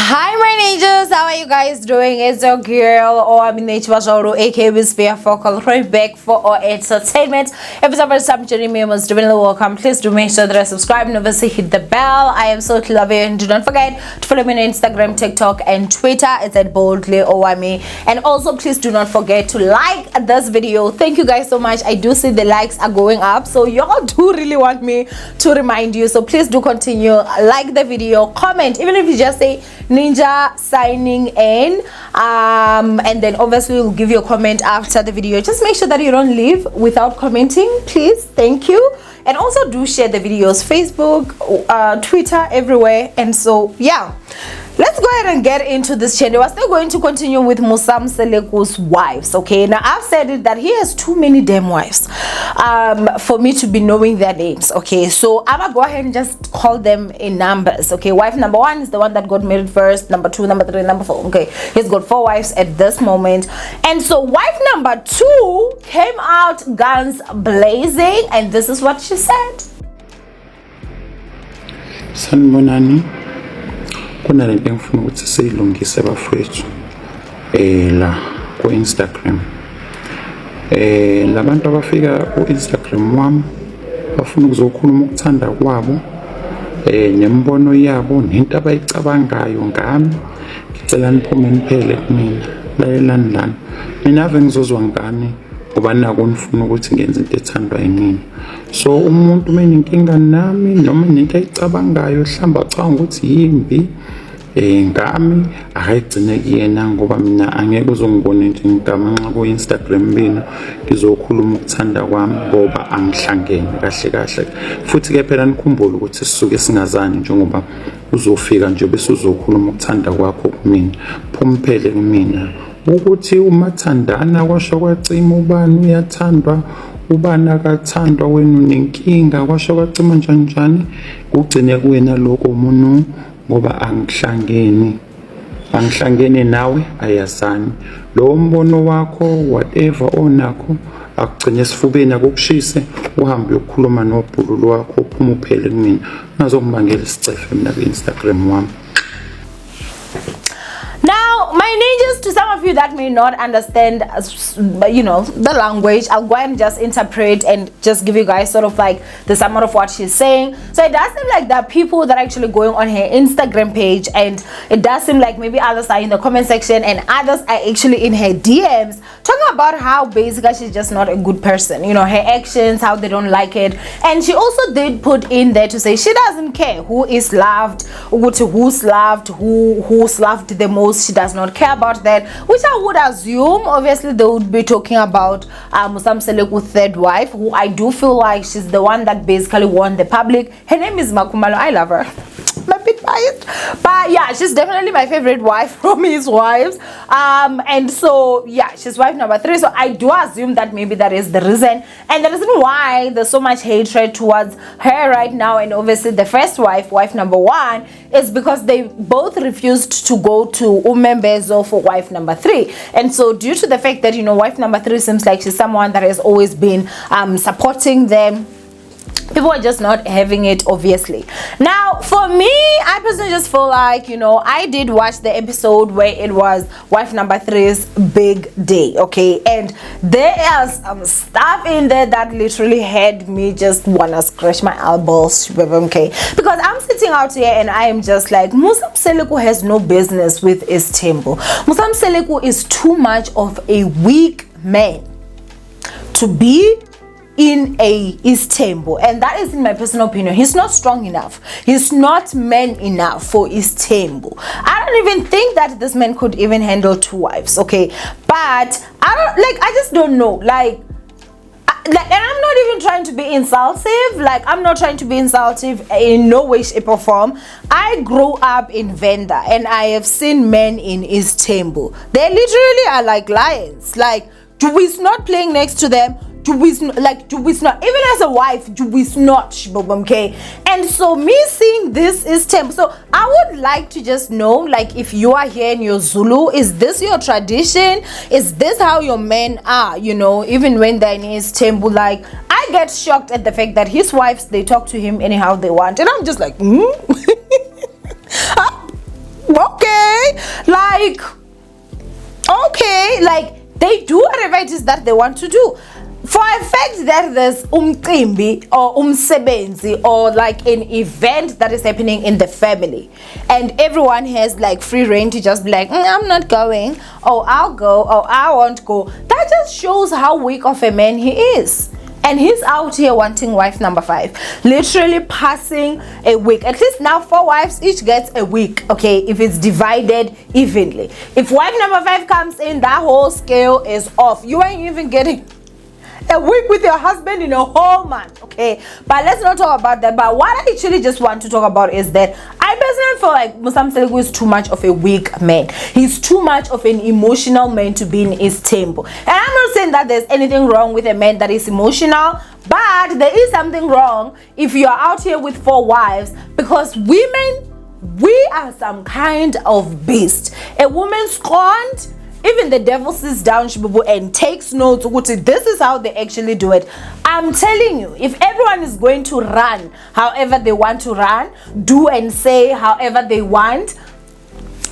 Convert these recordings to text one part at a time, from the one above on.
Hi my ninjas, how are you guys doing? It's your girl Owamie aka Whisper Focal, right back for our entertainment. If it's our first time joining me, most definitely welcome. Please do make sure that I subscribe and obviously hit the bell. I am so love you, and do not forget to follow me on Instagram, TikTok and Twitter. It's at boldly Owamie. And also please do not forget to like this video. Thank you guys so much. I do see the likes are going up, so y'all do really want me to remind you, so please do continue, like the video, comment, even if you just say Ninja signing in, and then obviously we'll give you a comment after the video. Just make sure that you don't leave without commenting, please. Thank you. And also do share the videos, Facebook, Twitter, everywhere. And so yeah, let's go ahead and get into this channel. We're still going to continue with Musa Mseleku's wives. Okay, now I've said it that he has too many damn wives for me to be knowing their names. Okay, so I'm gonna go ahead and just call them in numbers. Okay, wife number 1 is the one that got married first, number 2, number 3, number 4. Okay, he's got 4 wives at this moment. And so wife number 2 came out guns blazing, and this is what she said. Sanibonani, kunalento engifuna ukuthi siyilungise bafowethu la ku Instagram. Labantu abafika ku Instagram wami bafuna ukuzokhuluma ukuthanda kwabo nembono yabo nento abayicabangayo ngami. Ngicela niphume niphele kumina, lalelani lana. Mina ave ngizozwa ngani ngoba nako nifuna ukuthi ngenze into ethandwa yimina. So umuntu uma enenkinga nami noma nento ayicabangayo hlamba acabanga ukuthi yimbi ngami, akayigcine kuyena, ngoba mina angeke uzongibona into ngigamanxa ku Instagram bina ngizokhuluma ukuthanda kwami ngoba angihlangene kahle kahle. Futhi ke phela nikhumbule ukuthi sisuke singazani, njengoba uzofika nje bese uzokhuluma ukuthanda kwakho kumina. Phumphele kumina ukuthi umathandana kwasho kwacima ubani uyathandwa, ubani akathandwa, wena unenkinga kwasho kwacima njani, ugcine kuwena lokho umuntu, ngoba angihlangene nawe, ayazani. Lo mbono wakho whatever onakho akugcine esifubeni, akukushise uhambe ukukhuluma nobhulu wakho, uphuma uphele kumina, ngazongibangela isicefe mina ku Instagram wami. Now, my ninjas, to some of you that may not understand, the language, I'll go and just interpret and just give you guys sort of like the summary of what she's saying. So it does seem like there are people that are actually going on her Instagram page, and it does seem like maybe others are in the comment section and others are actually in her DMs talking about how basically she's just not a good person. You know, her actions, how they don't like it. And she also did put in there to say she doesn't care who is loved, who's loved, who's loved the most. She does not care about that, which I would assume obviously they would be talking about Musa Mseleku's third wife, who I do feel like she's the one that basically won the public. Her name is Makumalo. I love her. I'm a bit biased, but yeah, she's definitely my favorite wife from his wives. And so yeah, she's wife number 3, so I do assume that maybe that is the reason, and the reason why there's so much hatred towards her right now, and obviously the first wife, wife number 1, is because they both refused to go to Umembezo for wife number 3. And so due to the fact that, wife number 3 seems like she's someone that has always been supporting them, people are just not having it, obviously. Now for me, I personally just feel like, I did watch the episode where it was wife number 3's big day, okay, and there is some stuff in there that literally had me just wanna scratch my elbows, okay, because I'm sitting out here and I am just like, Musa Mseleku has no business with Isthembu. Musa Mseleku is too much of a weak man to be in a Isthembu, and that is in my personal opinion. He's not strong enough, he's not man enough for Isthembu. I don't even think that this man could even handle 2 wives, okay, but I just don't know, and I'm not even trying to be insultive, I'm not trying to be insultive in no way, shape or form. I grew up in Venda and I have seen men in Isthembu. They literally are like lions. Do we not playing next to them? Do we not, even as a wife, do we not, okay? And so me seeing this is temple. So I would like to just know, if you are here in your Zulu, is this your tradition? Is this how your men are, even when they're in his temple? I get shocked at the fact that his wives, they talk to him anyhow they want, and I'm just like, okay. like, okay, like they do whatever it is that they want to do. For a fact that there's umcimbi or umsebenzi or like an event that is happening in the family and everyone has like free reign to just be like, I'm not going, or I'll go, or I won't go, that just shows how weak of a man he is. And he's out here wanting wife number 5, literally passing a week. At least now 4 wives each gets a week, okay, if it's divided evenly. If wife number 5 comes in, that whole scale is off. You ain't even getting a week with your husband in a whole month, okay? But let's not talk about that. But what I actually just want to talk about is that I personally feel like Musa Mseleku is too much of a weak man. He's too much of an emotional man to be in Isthembu. And I'm not saying that there's anything wrong with a man that is emotional, but there is something wrong if you're out here with 4 wives, because women, we are some kind of beast. A woman scorned, even the devil sits down and takes notes. This is how they actually do it. I'm telling you, if everyone is going to run however they want to run, do and say however they want,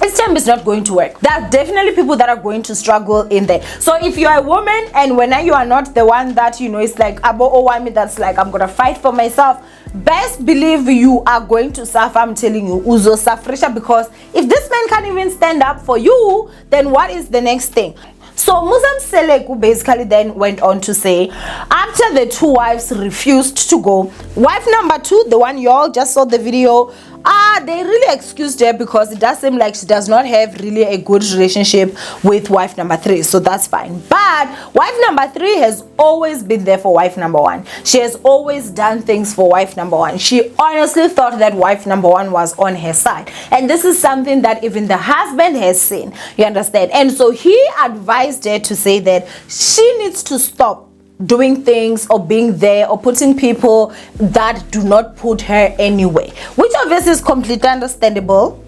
Isthembu is not going to work. There are definitely people that are going to struggle in there. So if you're a woman and when you are not the one that, you know, it's like Abo Owamie, that's like, I'm gonna fight for myself, best believe you are going to suffer. I'm telling you, uzo sufrisha, because if this man can't even stand up for you, then what is the next thing? So Musa Mseleku basically then went on to say, after the 2 wives refused to go, wife number 2, the one y'all just saw the video, they really excused her because it does seem like she does not have really a good relationship with wife number 3, so that's fine. But wife number 3 has always been there for wife number 1. She has always done things for wife number 1. She honestly thought that wife number 1 was on her side, and this is something that even the husband has seen, you understand? And so he advised her to say that she needs to stop doing things or being there or putting people that do not put her anywhere, which obviously is completely understandable.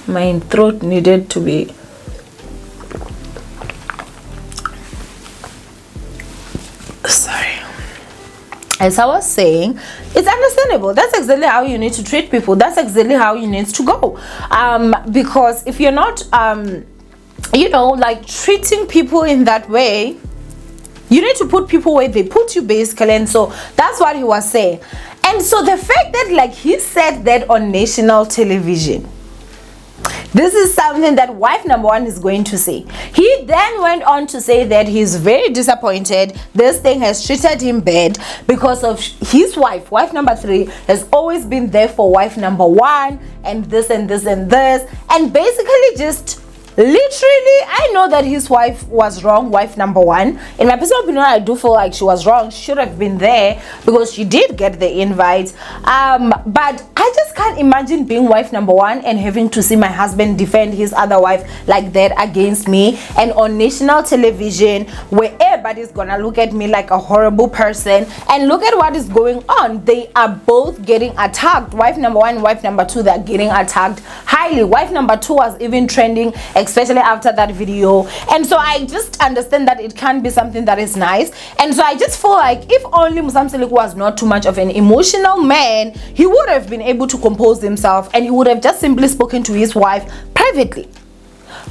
My throat needed to be sorry. As I was saying, it's understandable. That's exactly how you need to treat people. That's exactly how you need to go, because if you're not you know, like treating people in that way, you need to put people where they put you, basically. And so that's what he was saying. And so the fact that like he said that on national television, this is something that wife number 1 is going to say. He then went on to say that he's very disappointed. This thing has treated him bad because of his wife. Wife number 3 has always been there for wife number 1, and this and this and this, and basically just literally, I know that his wife was wrong, wife number 1. In my personal opinion, I do feel like she was wrong. She should have been there because she did get the invite. But I just can't imagine being wife number 1 and having to see my husband defend his other wife like that against me, and on national television where everybody's gonna look at me like a horrible person. And look at what is going on. They are both getting attacked. Wife number 1 and wife number 2, they're getting attacked highly. Wife number 2 was even trending, especially after that video. And so I just understand that it can be something that is nice. And so I just feel like if only Musa Mseleku was not too much of an emotional man, he would have been able to compose himself and he would have just simply spoken to his wife privately,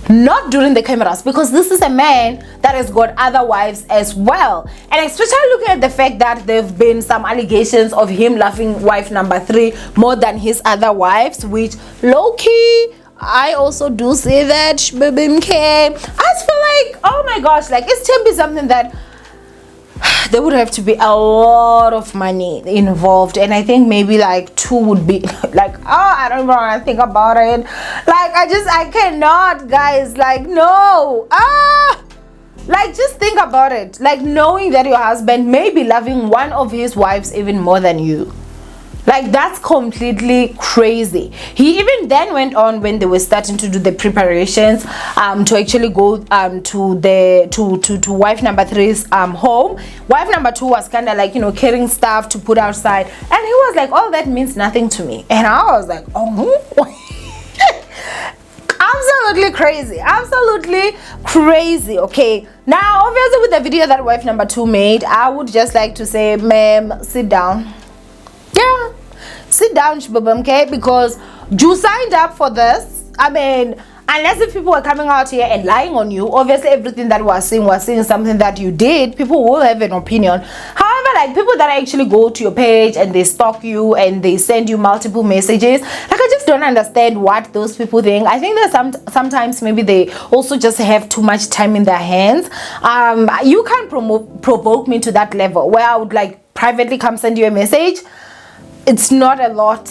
not during the cameras, because this is a man that has got other wives as well. And especially looking at the fact that there have been some allegations of him loving wife number 3 more than his other wives, which low-key I also do say that, baby. I just feel like, oh my gosh, like it's to be something that there would have to be a lot of money involved, and I think maybe like 2 would be like, oh, I don't want to think about it. Like I cannot, guys. Like no, like just think about it. Like knowing that your husband may be loving one of his wives even more than you. Like that's completely crazy. He even then went on, when they were starting to do the preparations to actually go to wife number 3's home. Wife number 2 was kind of like, you know, carrying stuff to put outside, and he was like, all that means nothing to me. And I was like, oh absolutely crazy, absolutely crazy. Okay, now obviously with the video that wife number 2 made, I would just like to say, ma'am, sit down. Yeah, sit down, okay? Because you signed up for this. I mean, unless if people were coming out here and lying on you, obviously everything that was seeing something that you did, people will have an opinion. However, like people that actually go to your page and they stalk you and they send you multiple messages, like I just don't understand what those people think. I think that sometimes maybe they also just have too much time in their hands. You can't provoke me to that level where I would like privately come send you a message. It's not a lot.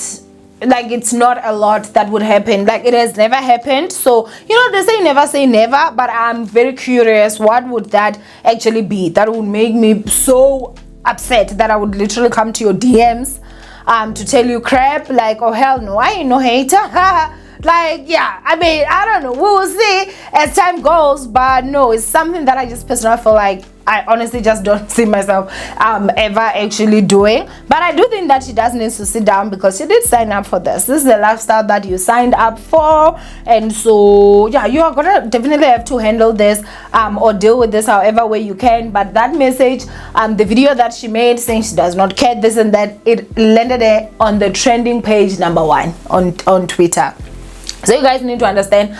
Like it's not a lot that would happen. Like it has never happened. So they say never, but I'm very curious, what would that actually be that would make me so upset that I would literally come to your DMs to tell you crap? Like, oh hell no, I ain't no hater. Like, yeah, I mean, I don't know, we will see as time goes, but no, it's something that I just personally feel like I honestly just don't see myself ever actually doing. But I do think that she does need to sit down, because she did sign up for this. This is the lifestyle that you signed up for, and so yeah, you are gonna definitely have to handle this or deal with this however way you can. But that message, the video that she made saying she does not care this and that, it landed there on the trending page #1 on Twitter. So you guys need to understand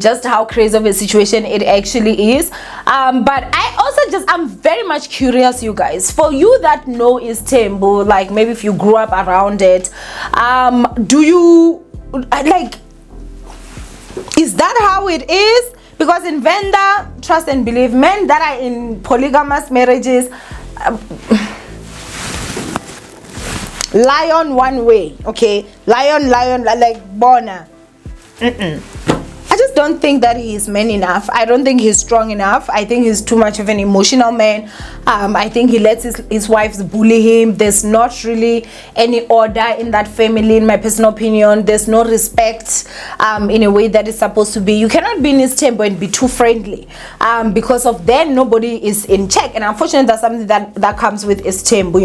just how crazy of a situation it actually is. But I also I'm very much curious, you guys, for you that know Isthembu, like maybe if you grew up around it, do you like, is that how it is? Because in Venda, trust and believe, men that are in polygamous marriages lion one way, okay, lion like Bona. I just don't think that he's man enough. I don't think he's strong enough. I think he's too much of an emotional man. I think he lets his wives bully him. There's not really any order in that family, in my personal opinion. There's no respect in a way that is supposed to be. You cannot be in his temple and be too friendly, because of then nobody is in check. And unfortunately, that's something that comes with Isthembu,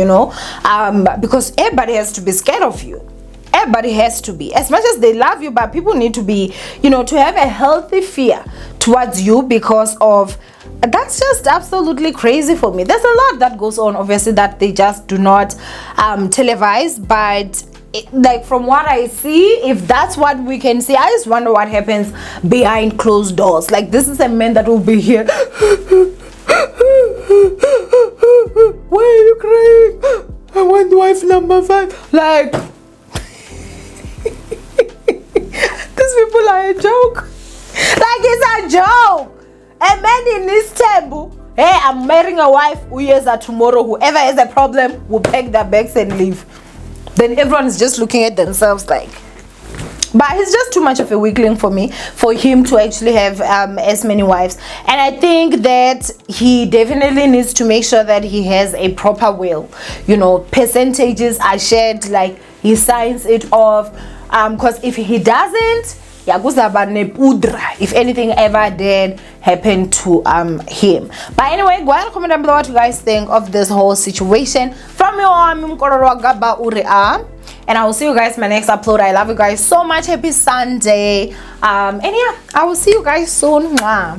because everybody has to be scared of you. Everybody has to be, as much as they love you, but people need to be, to have a healthy fear towards you, because of that's just absolutely crazy for me. There's a lot that goes on, obviously, that they just do not televise, but like from what I see, if that's what we can see, I just wonder what happens behind closed doors. Like, this is a man that will be here. Why are you crying? I want wife number 5. Like, these people are a joke. Like, it's a joke. A man in Isthembu, hey, I'm marrying a wife who hears that tomorrow whoever has a problem will pack their bags and leave. Then everyone is just looking at themselves like, but he's just too much of a weakling for me, for him to actually have as many wives. And I think that he definitely needs to make sure that he has a proper will. Percentages are shared, like he signs it off, because if he doesn't, if anything ever did happen to him. But anyway, go ahead and comment down below what you guys think of this whole situation. From your and I will see you guys in my next upload. I love you guys so much. Happy Sunday. And yeah, I will see you guys soon. Bye.